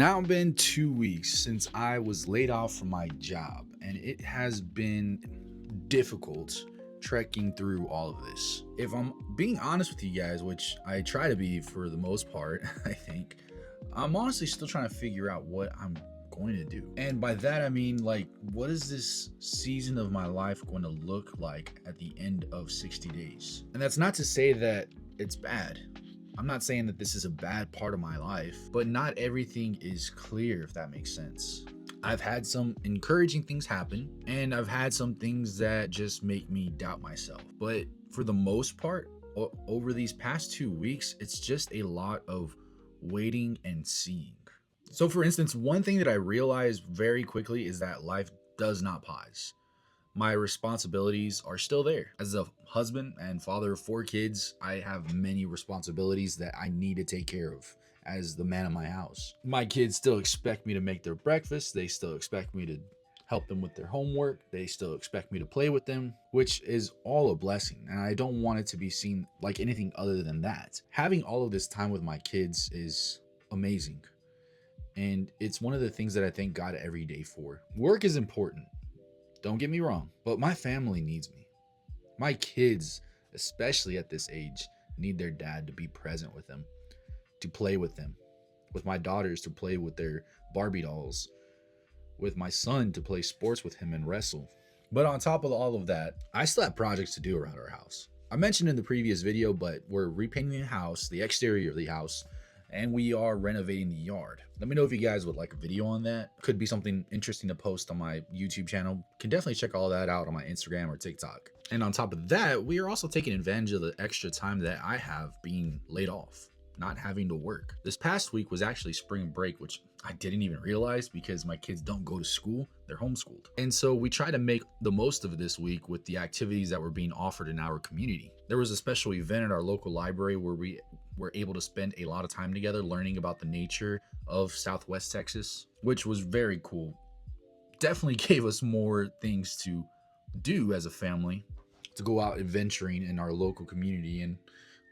now been 2 weeks since I was laid off from my job, and it has been difficult trekking through all of this. If I'm being honest with you guys, which I try to be for the most part, I think, I'm honestly still trying to figure out what I'm going to do. And by that, I mean, like, what is this season of my life going to look like at the end of 60 days? And that's not to say that it's bad. I'm not saying that this is a bad part of my life, but not everything is clear, if that makes sense. I've had some encouraging things happen, and I've had some things that just make me doubt myself. But for the most part, over these past 2 weeks, it's just a lot of waiting and seeing. So for instance, one thing that I realized very quickly is that life does not pause. My responsibilities are still there. As a husband and father of 4 kids, I have many responsibilities that I need to take care of as the man of my house. My kids still expect me to make their breakfast. They still expect me to help them with their homework. They still expect me to play with them, which is all a blessing. And I don't want it to be seen like anything other than that. Having all of this time with my kids is amazing. And it's one of the things that I thank God every day for. Work is important. Don't get me wrong, but my family needs me. My kids, especially at this age, need their dad to be present with them, to play with them, with my daughters to play with their Barbie dolls, with my son to play sports with him and wrestle. But on top of all of that, I still have projects to do around our house. I mentioned in the previous video, but we're repainting the house, the exterior of the house, and we are renovating the yard. Let me know if you guys would like a video on that. Could be something interesting to post on my YouTube channel. Can definitely check all that out on my Instagram or TikTok. And on top of that, we are also taking advantage of the extra time that I have being laid off, not having to work. This past week was actually spring break, which I didn't even realize because my kids don't go to school, they're homeschooled. And so we try to make the most of this week with the activities that were being offered in our community. There was a special event at our local library where we were able to spend a lot of time together learning about the nature of Southwest Texas, which was very cool. Definitely gave us more things to do as a family, to go out adventuring in our local community and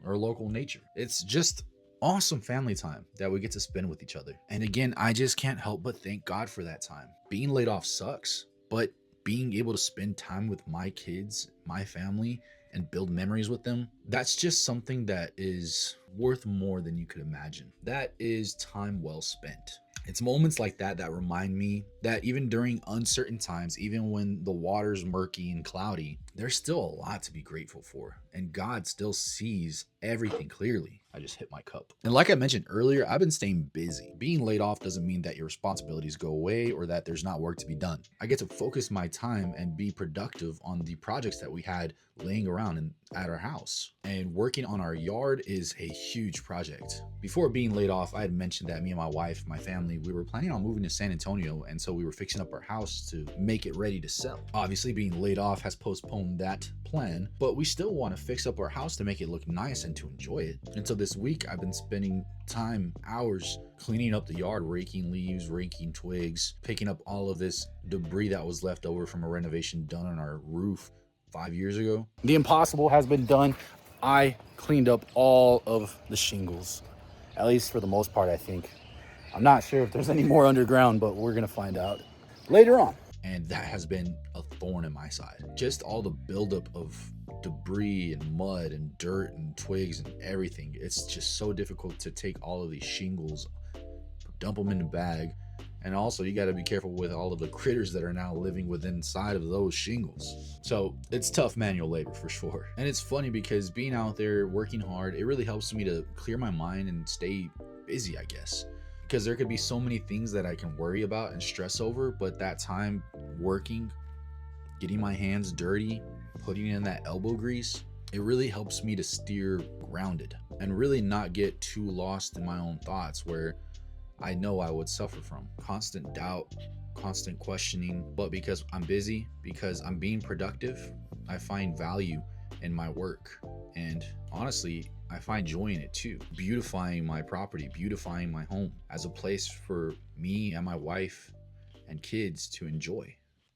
our local nature. It's just awesome family time that we get to spend with each other. And again, I just can't help but thank God for that time. Being laid off sucks, but being able to spend time with my kids, my family, and build memories with them, that's just something that is worth more than you could imagine. That is time well spent. It's moments like that that remind me that even during uncertain times, even when the water's murky and cloudy, there's still a lot to be grateful for. And God still sees everything clearly. I just hit my cup. And like I mentioned earlier, I've been staying busy. Being laid off doesn't mean that your responsibilities go away or that there's not work to be done. I get to focus my time and be productive on the projects that we had laying around at our house. And working on our yard is a huge project. Before being laid off, I had mentioned that me and my wife, my family, we were planning on moving to San Antonio, and so we were fixing up our house to make it ready to sell. Obviously, being laid off has postponed that plan, but we still want to fix up our house to make it look nice and to enjoy it. And so this week I've been spending hours cleaning up the yard, raking leaves, raking twigs, picking up all of this debris that was left over from a renovation done on our roof 5 years ago. The impossible has been done. I cleaned up all of the shingles, at least for the most part, I think. I'm not sure if there's any more underground, but we're gonna find out later on. And that has been a thorn in my side. Just all the buildup of debris and mud and dirt and twigs and everything. It's just so difficult to take all of these shingles, dump them in a bag, and also you got to be careful with all of the critters that are now living within inside of those shingles. So it's tough manual labor for sure. And it's funny because being out there working hard, it really helps me to clear my mind and stay busy, I guess. Because there could be so many things that I can worry about and stress over, but that time working, getting my hands dirty, putting in that elbow grease, it really helps me to steer grounded and really not get too lost in my own thoughts where I know I would suffer from constant doubt, constant questioning. But because I'm busy, because I'm being productive, I find value in my work. And honestly, I find joy in it too. Beautifying my property, beautifying my home as a place for me and my wife and kids to enjoy.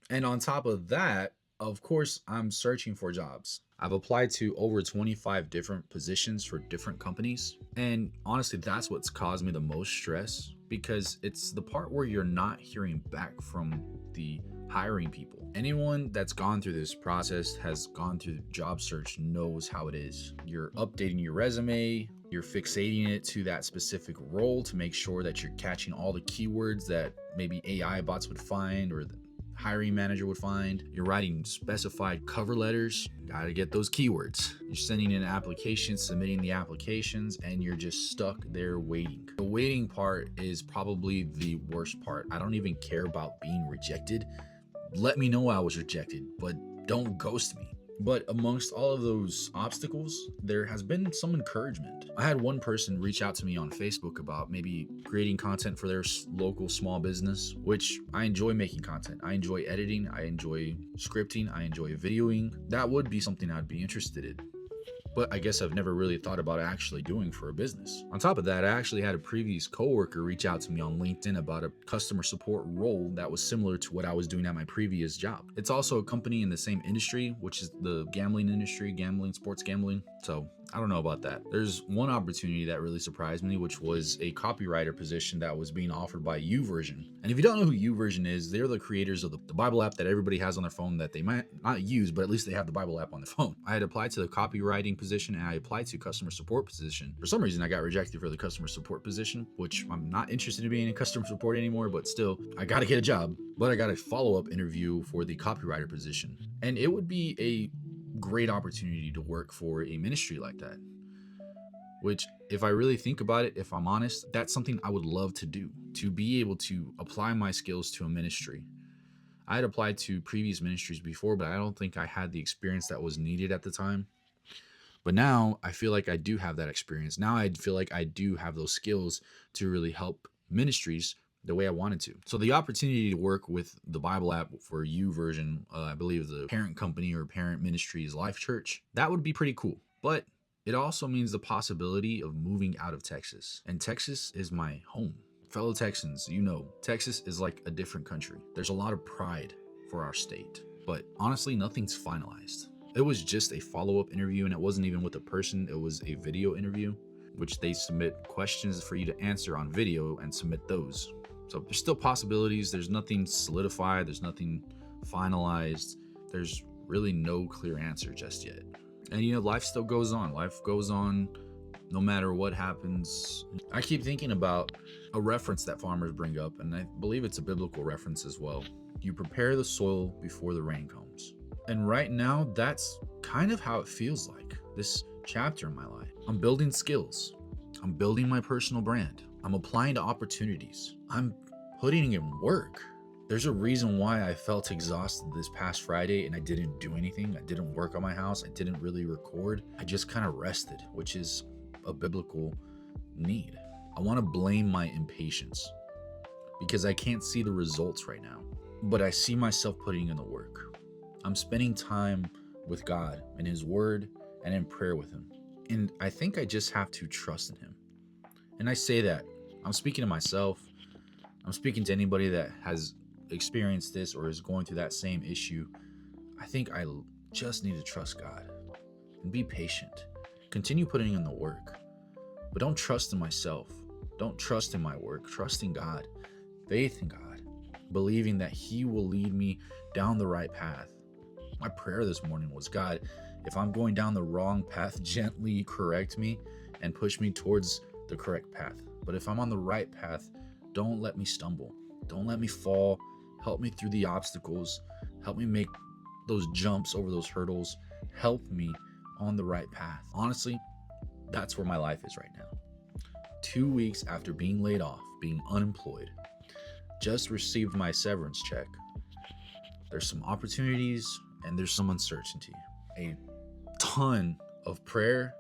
And on top of that, of course, I'm searching for jobs. I've applied to over 25 different positions for different companies. And honestly, that's what's caused me the most stress because it's the part where you're not hearing back from the hiring people. Anyone that's gone through this process, has gone through job search, knows how it is. You're updating your resume, you're fixating it to that specific role to make sure that you're catching all the keywords that maybe AI bots would find or the hiring manager would find. You're writing specified cover letters, gotta get those keywords. You're sending in applications, submitting the applications, and you're just stuck there waiting. The waiting part is probably the worst part. I don't even care about being rejected. Let me know I was rejected, but don't ghost me. But amongst all of those obstacles, there has been some encouragement. I had one person reach out to me on Facebook about maybe creating content for their local small business, which I enjoy making content. I enjoy editing, I enjoy scripting, I enjoy videoing. That would be something I'd be interested in. But I guess I've never really thought about actually doing for a business. On top of that, I actually had a previous coworker reach out to me on LinkedIn about a customer support role that was similar to what I was doing at my previous job. It's also a company in the same industry, which is the gambling industry, sports gambling. So I don't know about that. There's one opportunity that really surprised me, which was a copywriter position that was being offered by YouVersion. And if you don't know who YouVersion is, they're the creators of the Bible app that everybody has on their phone that they might not use, but at least they have the Bible app on their phone. I had applied to the copywriting position and I applied to customer support position. For some reason, I got rejected for the customer support position, which I'm not interested in being in customer support anymore, but still, I gotta get a job. But I got a follow-up interview for the copywriter position. And it would be a great opportunity to work for a ministry like that, which, if I really think about it, if I'm honest, that's something I would love to do, to be able to apply my skills to a ministry. I had applied to previous ministries before, but I don't think I had the experience that was needed at the time. But now I feel like I do have that experience. Now I feel like I do have those skills to really help ministries the way I wanted to. So the opportunity to work with the Bible app for YouVersion, I believe the parent company or parent ministry is Life Church, that would be pretty cool. But it also means the possibility of moving out of Texas. And Texas is my home. Fellow Texans, you know, Texas is like a different country. There's a lot of pride for our state. But honestly, nothing's finalized. It was just a follow-up interview, and it wasn't even with a person. It was a video interview, which they submit questions for you to answer on video and submit those. So there's still possibilities. There's nothing solidified. There's nothing finalized. There's really no clear answer just yet. And you know, life still goes on. Life goes on no matter what happens. I keep thinking about a reference that farmers bring up, and I believe it's a biblical reference as well. You prepare the soil before the rain comes. And right now, that's kind of how it feels like this chapter in my life. I'm building skills. I'm building my personal brand. I'm applying to opportunities. I'm putting in work. There's a reason why I felt exhausted this past Friday and I didn't do anything. I didn't work on my house. I didn't really record. I just kind of rested, which is a biblical need. I want to blame my impatience because I can't see the results right now, but I see myself putting in the work. I'm spending time with God in His Word and in prayer with Him. And I think I just have to trust in Him. And I say that, I'm speaking to myself. I'm speaking to anybody that has experienced this or is going through that same issue. I think I just need to trust God and be patient. Continue putting in the work, but don't trust in myself. Don't trust in my work. Trust in God. Faith in God. Believing that He will lead me down the right path. My prayer this morning was, God, if I'm going down the wrong path, gently correct me and push me towards the correct path. But if I'm on the right path, don't let me stumble. Don't let me fall. Help me through the obstacles. Help me make those jumps over those hurdles. Help me on the right path. Honestly, that's where my life is right now. 2 weeks after being laid off, being unemployed, just received my severance check. There's some opportunities and there's some uncertainty. A ton of prayer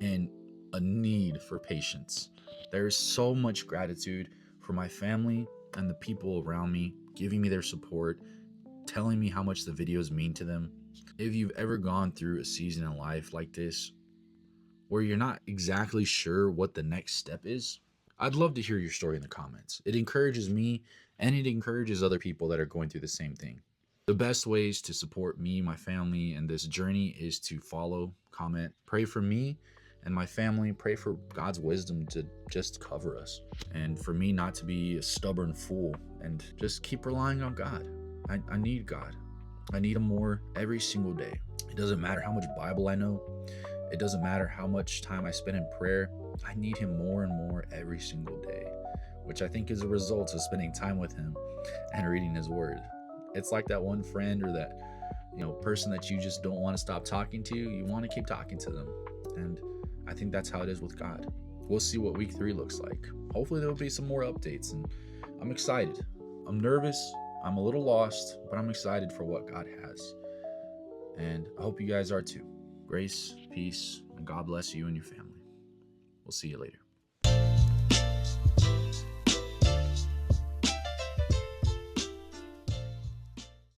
and a need for patience. There is so much gratitude for my family and the people around me, giving me their support, telling me how much the videos mean to them. If you've ever gone through a season in life like this, where you're not exactly sure what the next step is, I'd love to hear your story in the comments. It encourages me and it encourages other people that are going through the same thing. The best ways to support me, my family, and this journey is to follow, comment, pray for me and my family, pray for God's wisdom to just cover us, and for me not to be a stubborn fool and just keep relying on God. I need God. I need Him more every single day. It doesn't matter how much Bible I know. It doesn't matter how much time I spend in prayer. I need Him more and more every single day, which I think is a result of spending time with Him and reading His Word. It's like that one friend or that person that you just don't want to stop talking to. You want to keep talking to them, and I think that's how it is with God. We'll see what week 3 looks like. Hopefully there will be some more updates, and I'm excited. I'm nervous. I'm a little lost, but I'm excited for what God has, and I hope you guys are too. Grace, peace, and God bless you and your family. We'll see you later.